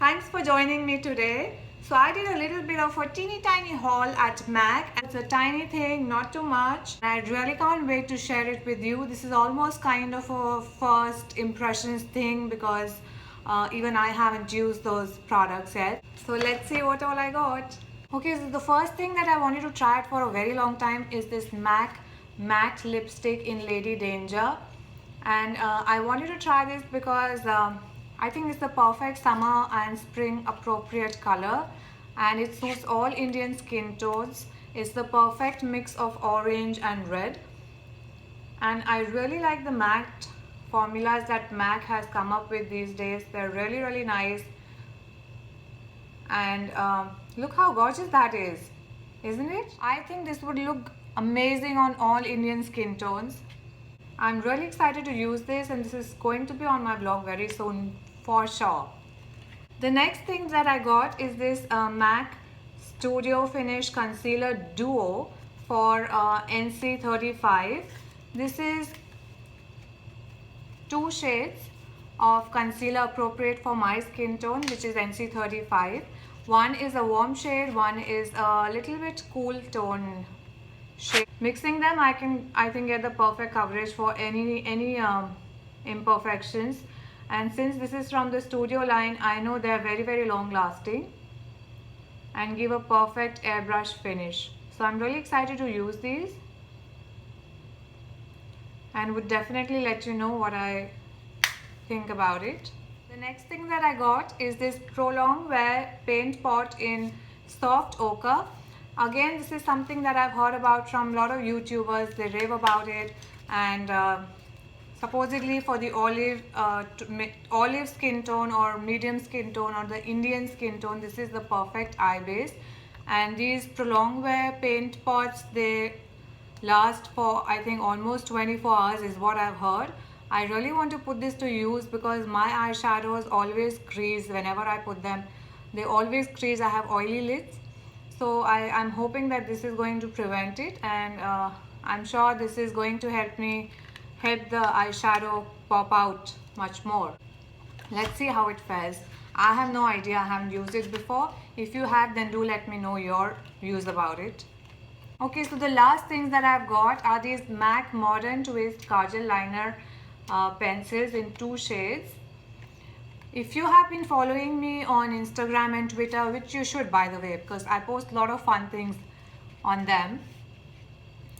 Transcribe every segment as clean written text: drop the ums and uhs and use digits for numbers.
Thanks for joining me today. So I did a little bit of a teeny tiny haul at MAC. It's a tiny thing, not too much. I really can't wait to share it with you. This is almost kind of a first impressions thing because even I haven't used those products yet. So let's see what all I got. Okay, so the first thing that I wanted to try it for a very long time is this MAC matte lipstick in Lady Danger. And I wanted to try this because I think it's the perfect summer and spring appropriate color, and it suits all Indian skin tones. It's the perfect mix of orange and red, and I really like the matte formulas that MAC has come up with these days. They're really nice, and look how gorgeous that is, isn't it? I think this would look amazing on all Indian skin tones. I'm really excited to use this, and this is going to be on my blog very soon for sure. The next thing that I got is this MAC Studio Finish Concealer Duo for NC35. This is 2 shades of concealer appropriate for my skin tone, which is NC35. One is a warm shade, one is a little bit cool tone shade. Mixing them, I think get the perfect coverage for any imperfections. And since this is from the Studio line, I know they're very long lasting and give a perfect airbrush finish. So I'm really excited to use these and would definitely let you know what I think about it. The next thing that I got is this Prolong Wear paint pot in soft ochre. Again, this is something that I've heard about from a lot of YouTubers. They rave about it, and supposedly for the olive skin tone or medium skin tone or the Indian skin tone, this is the perfect eye base. And these Prolong Wear paint pots, they last for I think almost 24 hours is what I've heard. I really want to put this to use because my eyeshadows always crease whenever I put them. They always crease. I have oily lids. So I'm hoping that this is going to prevent it, and I'm sure this is going to help the eyeshadow pop out much more. Let's see how it fares. I have no idea. I haven't used it before. If you have, then do let me know your views about it. Okay, so the last things that I've got are these MAC Modern Twist Kajal Liner pencils in 2 shades. If you have been following me on Instagram and Twitter, which you should by the way, because I post a lot of fun things on them,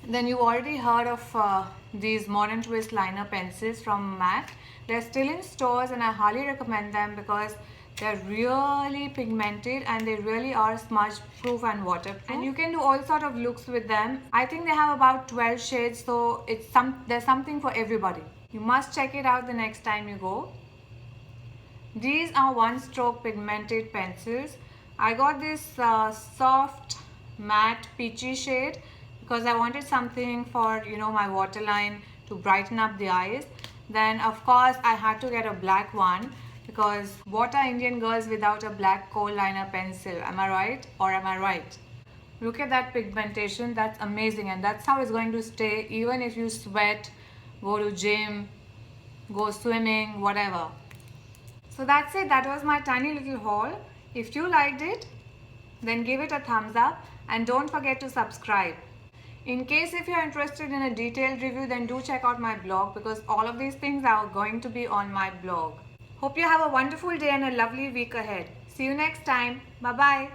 then you already heard of these Modern Twist liner pencils from MAC. They're still in stores and I highly recommend them because they're really pigmented and they really are smudge proof and waterproof. And you can do all sort of looks with them. I think they have about 12 shades, so there's something for everybody. You must check it out the next time you go. These are 1-stroke pigmented pencils. I got this soft matte peachy shade because I wanted something for my waterline to brighten up the eyes. Then of course I had to get a black one because what are Indian girls without a black kohl liner pencil? Am I right or am I right? Look at that pigmentation. That's amazing, and that's how it's going to stay even if you sweat, go to gym, go swimming, whatever. So that's it. That was my tiny little haul. If you liked it, then give it a thumbs up and don't forget to subscribe. In case if you're interested in a detailed review, then do check out my blog because all of these things are going to be on my blog. Hope you have a wonderful day and a lovely week ahead. See you next time. Bye-bye.